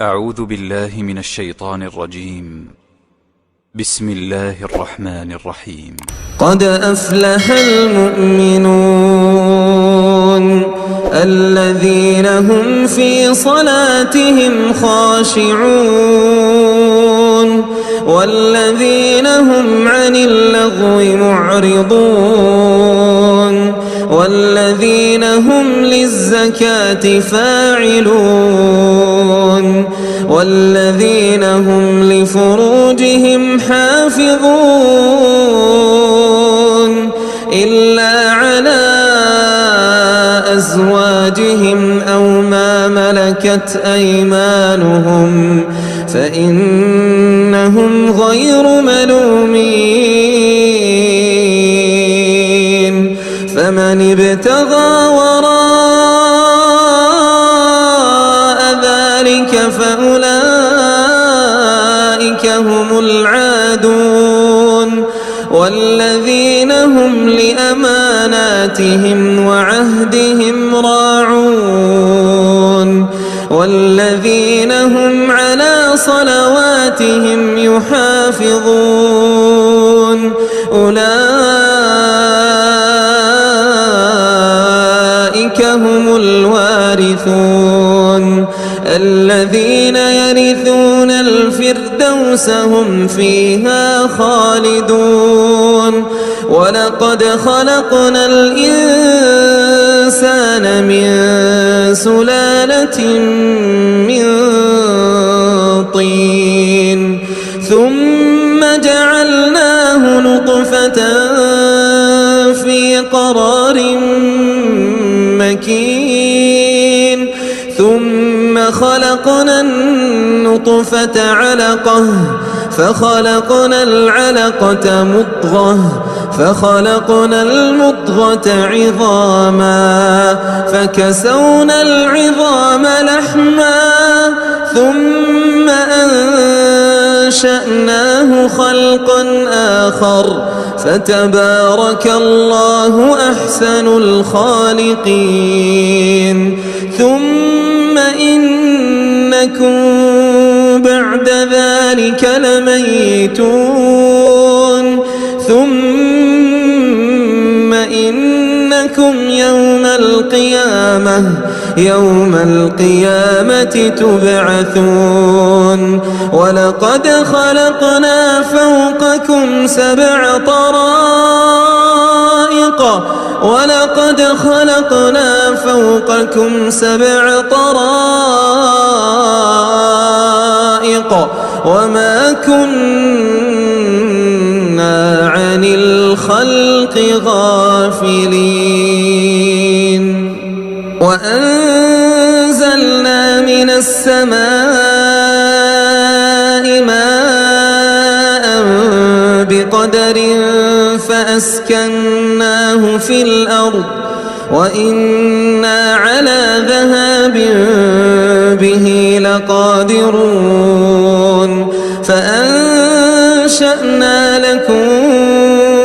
أعوذ بالله من الشيطان الرجيم. بسم الله الرحمن الرحيم. قد أفلح المؤمنون الذين هم في صلاتهم خاشعون والذين هم عن اللغو معرضون والذين هم للزكاة فاعلون والذين هم لفروجهم حافظون إلا على أزواجهم أو ما ملكت أيمانهم فإنهم غير ملومين فمن ابتغى وراء ذلك فأولئك هم العادون والذين هم لأماناتهم وعهدهم راعون والذين هم على صلواتهم يحافظون أولئك هم الوارثون الذين يرثون الفردوس هم فيها خالدون ولقد خلقنا الإنسان من سلالة من طين ثم جعلناه نطفة في قرار مكين ثم خلقنا النطفة علقة فخلقنا العلقة مضغة فخلقنا المضغة عظاما فكسونا العظام لحما ثم أنشأناه خلقا آخر فتبارك الله أحسن الخالقين ثم إنكم بعد ذلك لميتون ثم إنكم يوم القيامة تبعثون ولقد خلقنا فوقكم سبع طرائق وما كنا عن الخلق غافلين وأنزلنا من السماء ماء بقدر فأسكناه في الأرض وإنا على ذهاب به لقادرون فأنشأنا لكم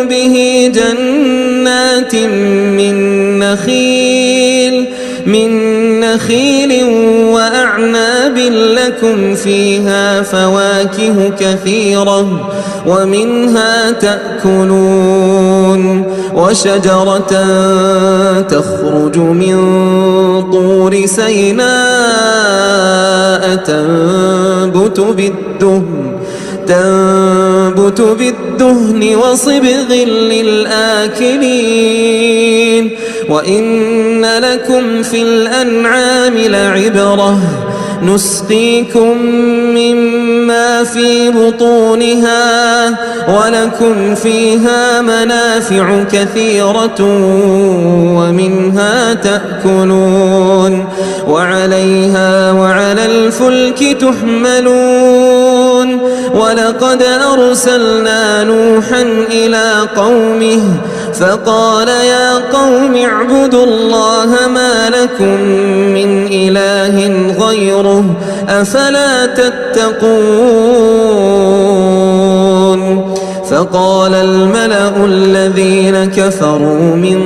به جنات من نخيل وأعناب لكم فيها فواكه كثيرة ومنها تأكلون وشجرة تخرج من طور سيناء تنبت بالدهن وصبغ للآكلين وإن لكم في الأنعام لعبرة نسقيكم مما في بطونها ولكم فيها منافع كثيرة ومنها تأكلون وعليها وعلى الفلك تحملون ولقد أرسلنا نوحا إلى قومه فقال يا قوم اعبدوا الله ما لكم من إله غيره أفلا تتقون فقال الملأ الذين كفروا من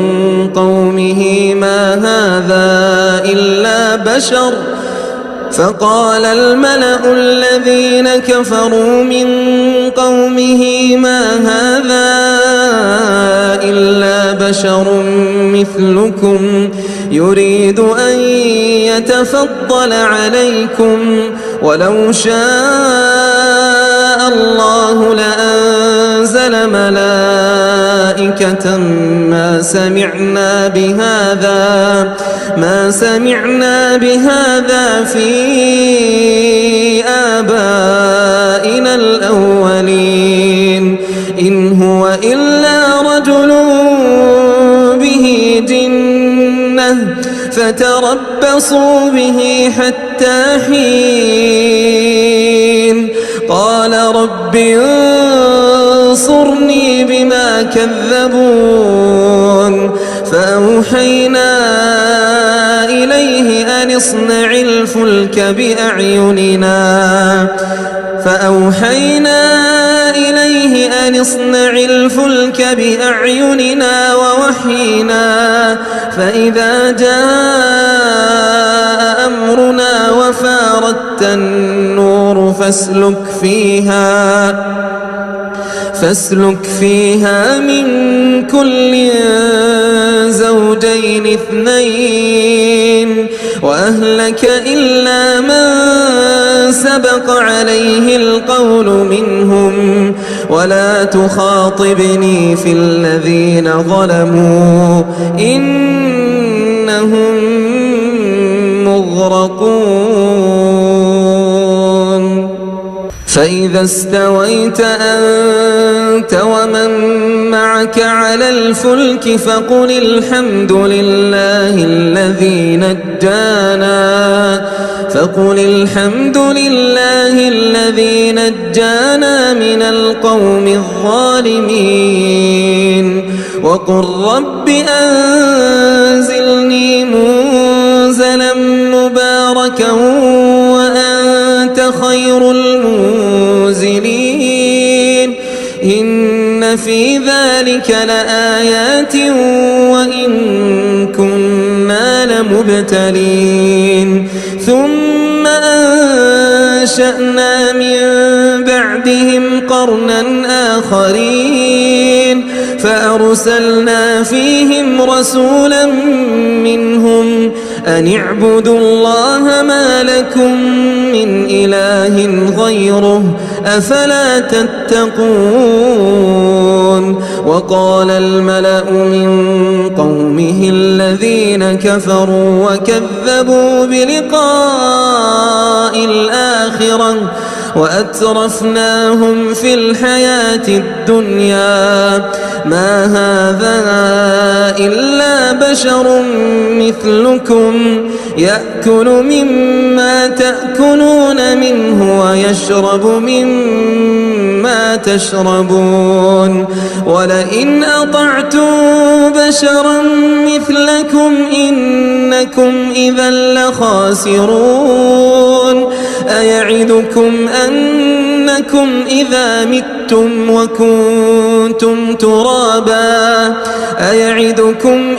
قومه ما هذا إلا بشر فقال الملأ الذين كفروا من قومه ما هذا إلا بشر مثلكم يريد أن يتفضل عليكم ولو شاء الله لأنزل ملائكة ما سمعنا بهذا في آبائنا الأولين إن هو إلا رجل به جنة فتربصوا به حتى حين قال رب انصرني بما كذبون فأوحينا إليه أن اصنع الفلك بأعيننا ووحينا فإذا جاء أمرنا وفاردت النور فاسلك فيها من كل زوجين اثنين وأهلك إلا من سبق عليه القول منهم ولا تخاطبني في الذين ظلموا إنهم مغرقون فإذا استويت أنت ومن معك على الفلك فقل الحمد لله الذي نجانا من القوم الظالمين وقل رب أنزلني منزلا مباركا وأنت خير المنزلين إن في ذلك لآيات وإن كنا لمبتلين ثم أنشأنا من بعدهم قرنا آخرين فأرسلنا فيهم رسولا منهم أن اعبدوا الله ما لكم من إله غيره أفلا تتقون وقال الملأ من قومه الذين كفروا وكذبوا بلقاء الآخرة وأترفناهم في الحياة الدنيا ما هذا إلا بشر مثلكم يأكل مما تأكلون منه ويشرب مما تشربون ولئن أطعتم بشرا مثلكم إنكم إذا لخاسرون أيعدكم أنكم إذا متم وكنتم ترابا أيعدكم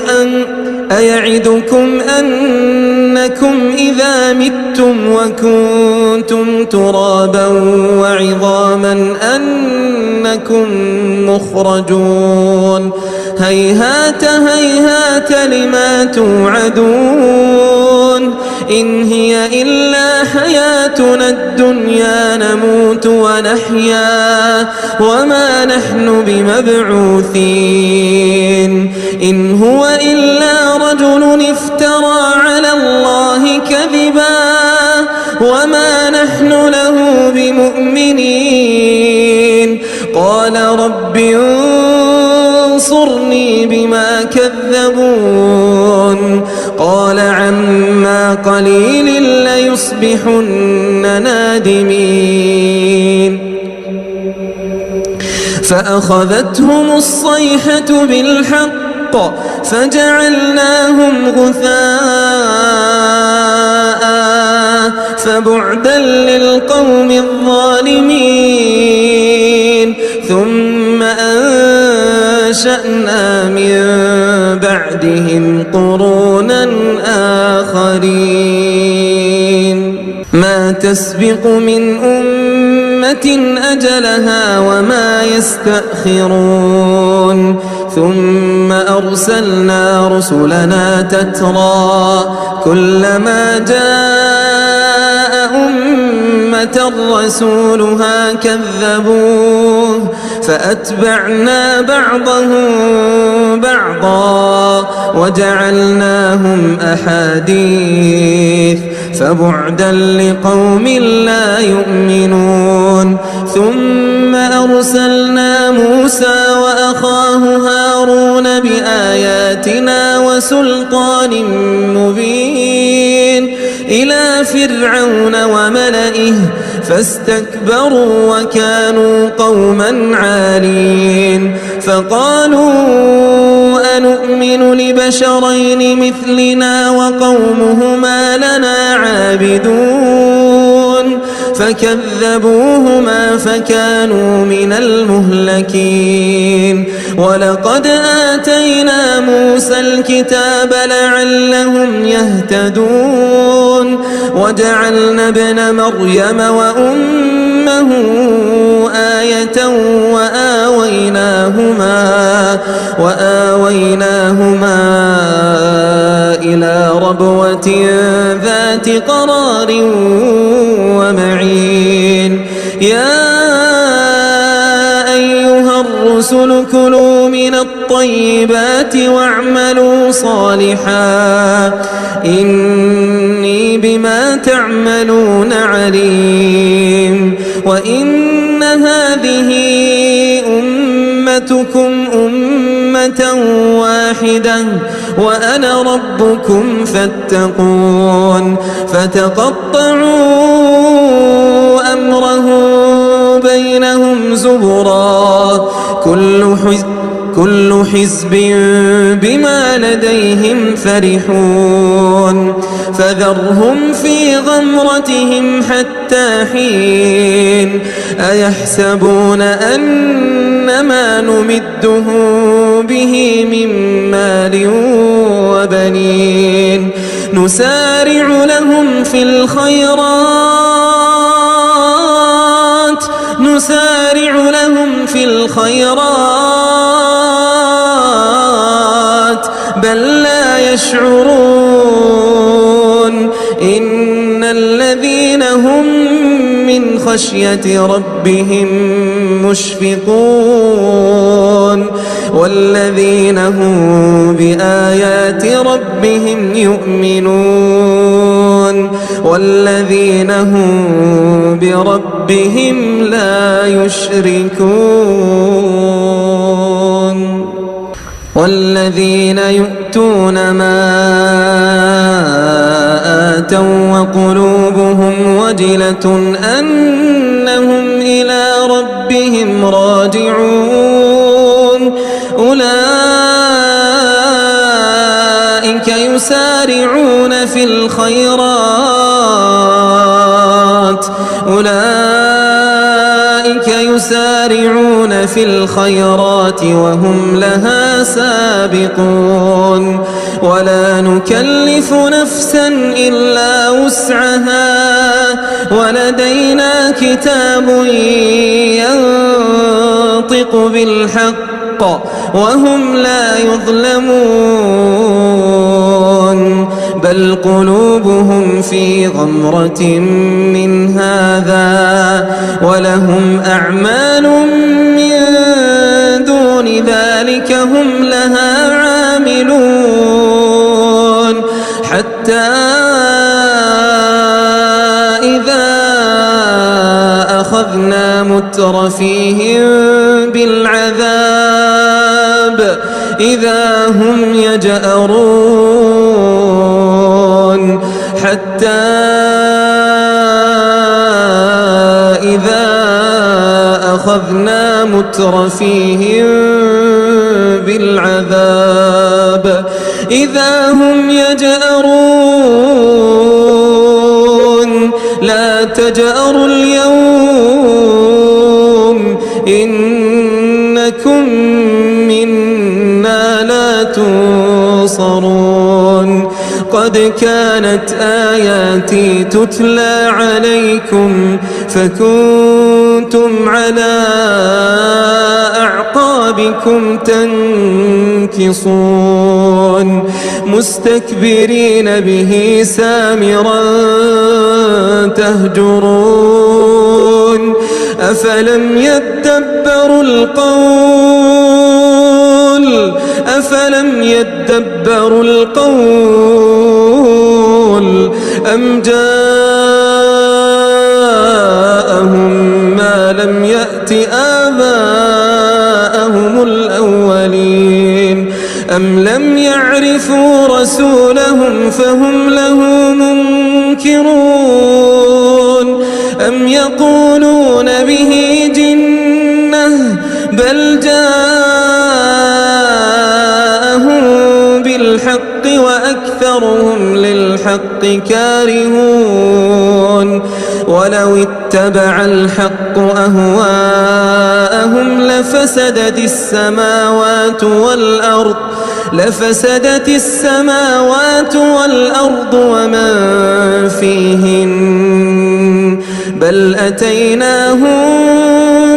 أنكم إذا متم وكنتم ترابا وعظاما أنكم مخرجون هيهات هيهات لما توعدون إن هي إلا حياتنا الدنيا نموت ونحيا وما نحن بمبعوثين إن هو إلا رجل افترى على الله كذبا وما نحن له بمؤمنين قال رب انصرني بما كذبون قال عما قليل ليصبحن نادمين فأخذتهم الصيحة بالحق فجعلناهم غثاء فبعدا للقوم الظالمين ثم أنشأنا من بعدهم قرونا آخرين ما تسبق من أمة أجلها وما يستأخرون ثم أرسلنا رسلنا تترى كلما جاء أمة رسولها كذبوه فأتبعنا بعضهم بعضا وجعلناهم أحاديث فبعدا لقوم لا يؤمنون ثم أرسلنا موسى وأخاه هارون بآياتنا وسلطان مبين إلى فرعون وملئه فاستكبروا وكانوا قوما عالين فقالوا أنؤمن لبشرين مثلنا وقومهما لنا عابدون فكذبوهما فكانوا من المهلكين ولقد آتينا موسى الكتاب لعلهم يهتدون وجعلنا ابن مريم وأمه آية وآويناهما إلى ربوة ذات قرار ومعين يا أيها الرسل كلوا من الطيبات واعملوا صالحا إني بما تعملون عليم وإن هذه أمتكم أمة واحدة وأنا ربكم فاتقون فتقطعوا أمرهم بينهم زبرا كل حزب بما لديهم فرحون فذرهم في غمرتهم حتى حين أيحسبون أنما نمدهم به من مال وبنين نسارع لهم في الخيرات بل لا يشعرون إن الذين هم من خشية ربهم مشفقون والذين هم بآيات ربهم يؤمنون والذين هم بربهم لا يشركون والذين يؤتون ما آتوا وقلوبهم وجلة أنهم إلى ربهم راجعون أولئك يسارعون في الخيرات وهم لها سابقون ولا نكلف نفسا إلا وسعها ولدينا كتاب ينطق بالحق وهم لا يظلمون بل قلوبهم في غمرة من هذا ولهم أعمال من دون ذلك هم لها عاملون حتى إذا أخذنا مترفيهم بالعذاب إذا هم يجأرون حتى إذا أخذنا مترفيهم بالعذاب إذا هم يجأرون لا تجأروا اليوم إنكم منا لا تنصرون قد كانت آياتي تتلى عليكم فكنتم على أعقابكم تنكصون مستكبرين به سامرا تهجرون أفلم يدبروا القول أم جاءهم ما لم يأت آباءهم الأولين أم لم يعرفوا رسولهم فهم له منكرون أم يقولون به جنة بل جاءهم بالحق وأكثرهم للحق كارهون ولو اتبع الحق أهواءهم لفسدت السماوات والأرض ومن فيهن بل أتيناهم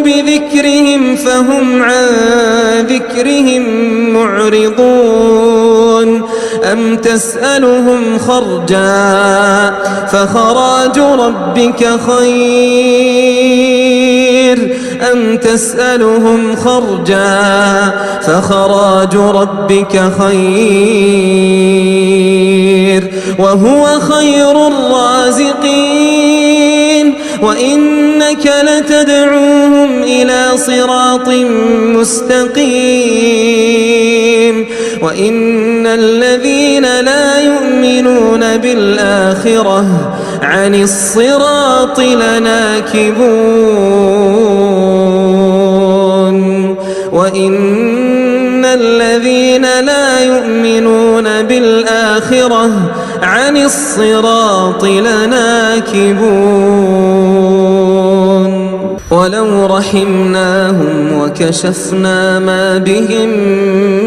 بذكرهم فهم عن ذكرهم معرضون أم تسألهم خرجا فخراج ربك خير وهو خير الرازقين وإنك لتدعوهم إلى صراط مستقيم وإن الذين لا يؤمنون بالآخرة عن الصراط لناكبون ولو رحمناهم وكشفنا ما بهم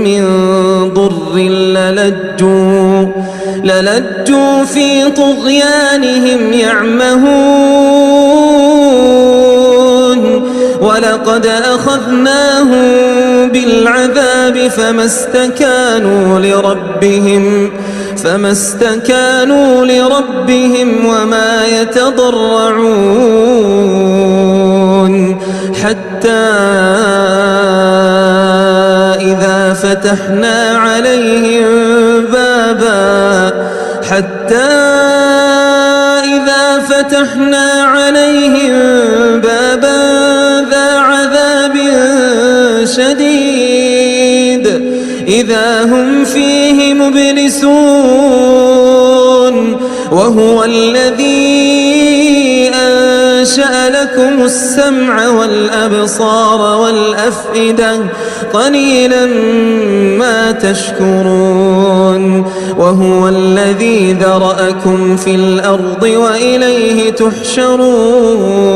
من ضر للجوا في طغيانهم يعمهون ولقد أخذناهم بالعذاب فما استكانوا لربهم وما يتضرعون حتى إذا فتحنا عليهم بابا ذا عذاب شديد إذا هم فيه مبلسون وهو الذي أنشأ لكم السمع والأبصار والأفئدة قليلا ما تشكرون وهو الذي ذرأكم في الأرض وإليه تحشرون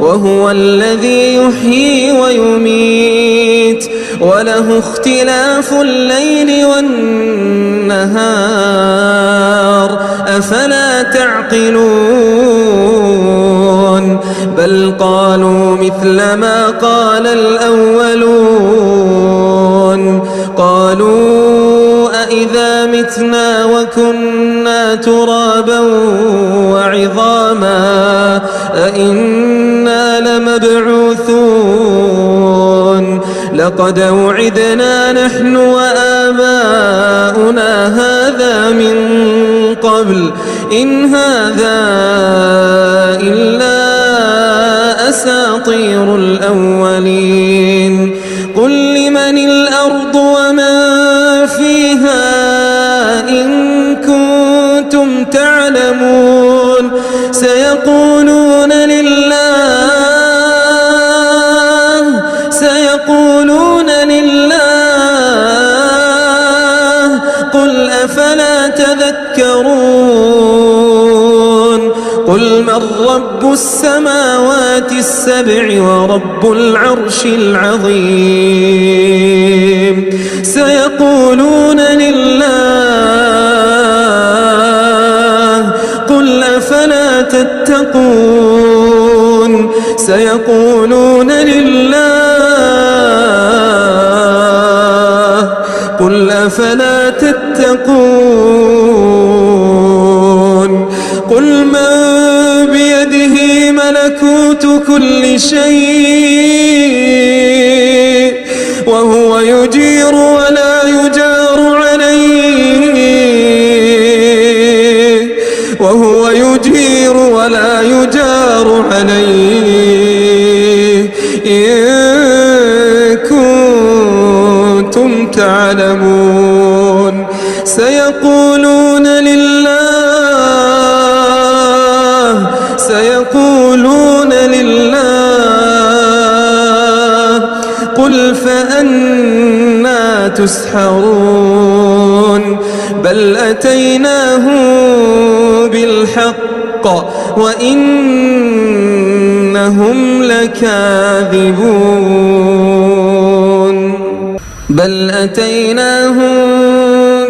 وهو الذي يحيي ويميت وله اختلاف الليل والنهار أفلا تعقلون بل قالوا مثل ما قال الأولون قالوا أإذا متنا وكنا ترابا وعظاما أإنا لمبعوثون لقد وعدنا نحن وآباؤنا هذا من قبل إن هذا إلا أساطير الأولين قل لمن الأرض ومن فيها إن كنتم تعلمون سيقولون لله قل أفلا تذكرون قل من رب السماوات السبع ورب العرش العظيم سيقولون لله تتقون سيقولون لله قل أفلا تتقون قل من بيده ملكوت كل شيء وهو يجير ولا يجار عليه وهو يجير ولا يجار عليه إن كنتم تعلمون سيقولون لله قل فأنى تسحرون بل أتيناهم بالحق وإنهم لكاذبون بل أتيناهم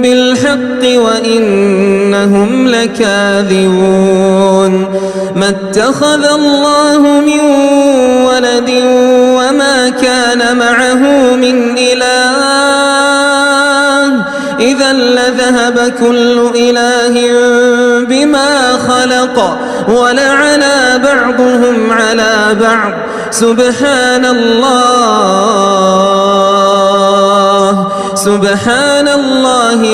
بالحق وإنهم لكاذبون ما اتخذ الله من ولد وما كان معه من إله إذا لذهب كل إله بما خلق ولعلى بعضهم على بعض سبحان الله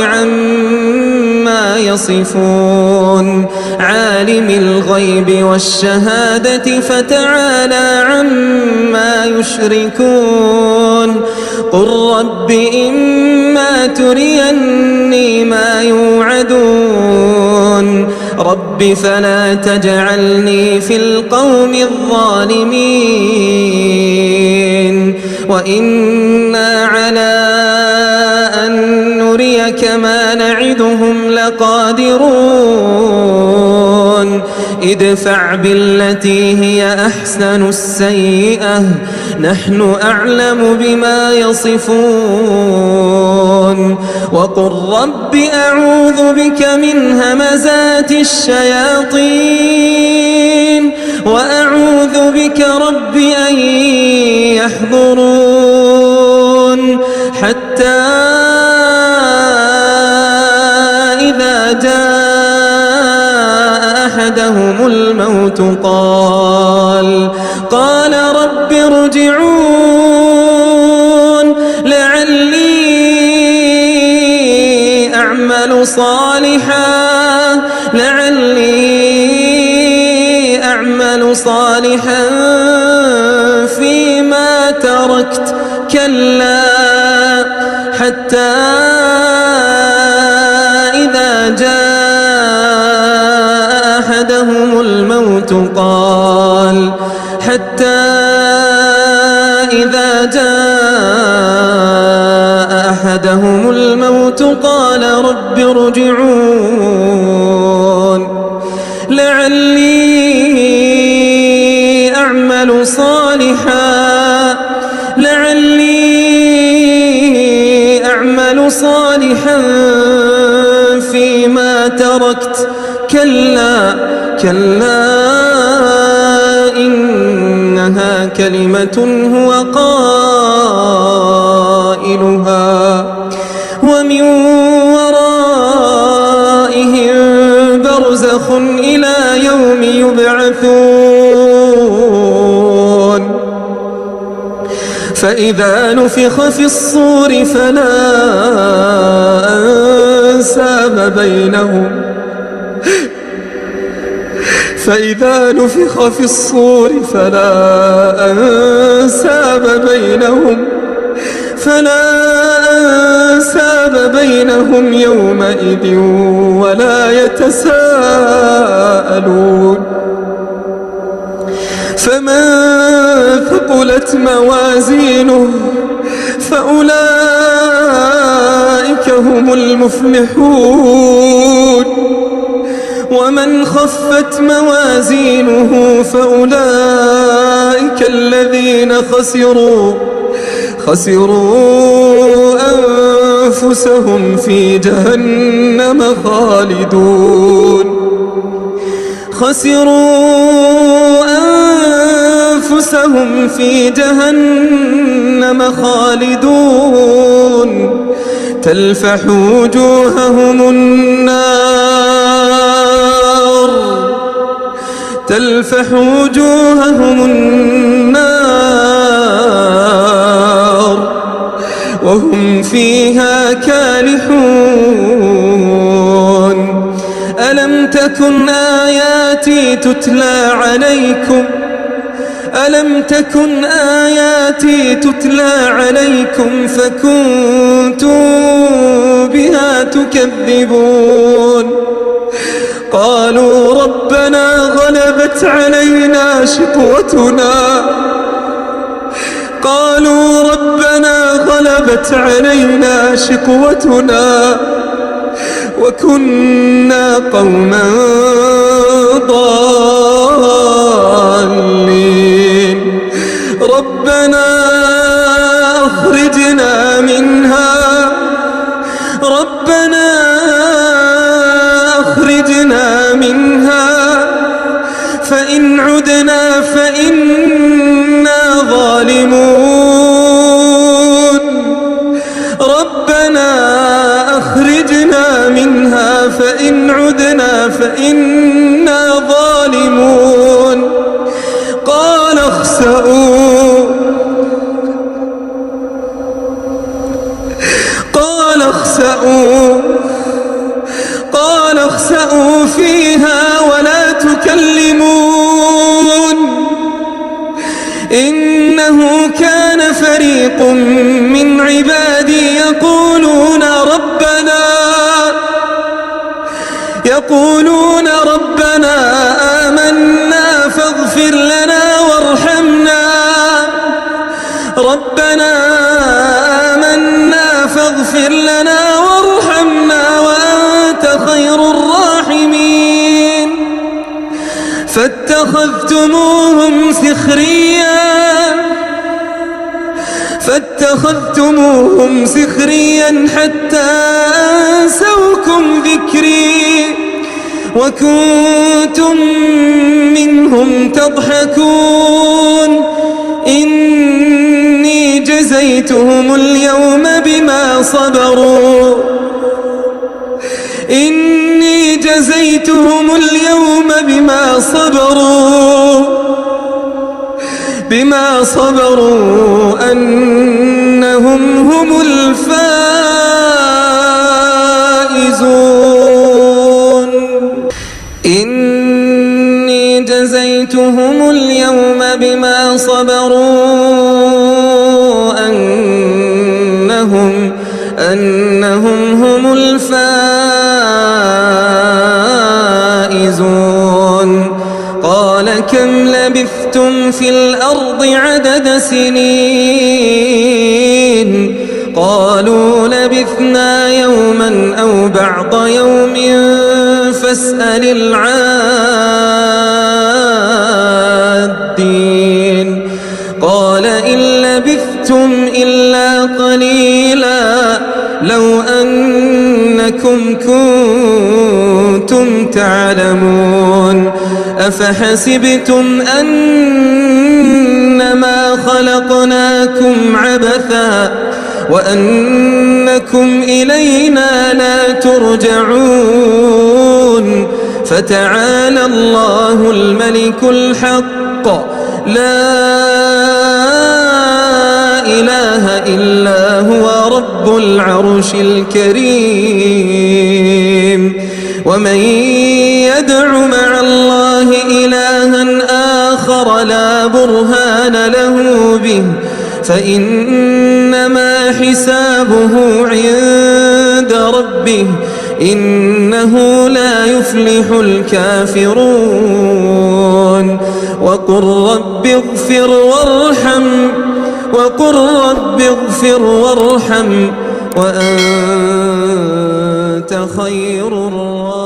عما يصفون عالم الغيب والشهادة فتعالى عما يشركون قل رب إما تريني ما يوعدون رب فلا تجعلني في القوم الظالمين وإنا على أن نريك ما نعدهم لقادرون ادفع بالتي هي أحسن السيئة نحن أعلم بما يصفون وقل رب أعوذ بك من همزات الشياطين وأعوذ بك رب أن يحضرون حتى إذا جاء أحدهم الموت قال رب ارجعون لعلي أعمل صالحا فيما تركت كلا حتى إذا جاء أحدهم الموت قال رب ارجعون لعلي أعمل صالحا فيما تركت كلا إنها كلمة هو قائلها ومن ورائهم برزخ إلى يوم يبعثون فإذا نفخ في الصور فلا أنساب بينهم يومئذ ولا يتساءلون فمن ثقلت موازينه فأولئك هم المفلحون ومن خفت موازينه فأولئك الذين خسروا أنفسهم في جهنم خسروا أنفسهم في جهنم خالدون تلفح وجوههم النار وهم فيها كالحون ألم تكن آياتي تتلى عليكم فكنتم بها تكذبون قالوا ربنا غلبت علينا شقوتنا وكنا قوما ضالين ربنا أخرجنا منها فإن عدنا فإنا ظالمون ربنا أخرجنا منها فإن عدنا فإنا ظالمون قال اخسأوا فيها ولا تكلمون إنه كان فريق من عبادي يقولون ربنا آمنا فاغفر لنا وارحمنا وأنت خير الراحمين فاتخذتموهم سخريا حتى أنسوكم ذكري وكنتم منهم تضحكون إني جزيتهم اليوم بما صبروا أنهم هم الفائزون إني جزيتهم اليوم بما صبروا أنهم هم الفائزون قال كم لبثتم في الأرض عدد سنين قالوا لبثنا يوما أو بعض يوم فاسأل العادين قال إن لبثتم إلا قليلا لو أنكم كنتم تعلمون أفحسبتم أنما خلقناكم عبثا وأنكم إلينا لا ترجعون فتعالى الله الملك الحق لا إله إلا هو رب العرش الكريم ومن يدع مع الله إلها آخر لا برهان له به فإنما حسابه عند ربه إنه لا يفلح الكافرون وقل رب اغفر وارحم وأنت خير الراحمين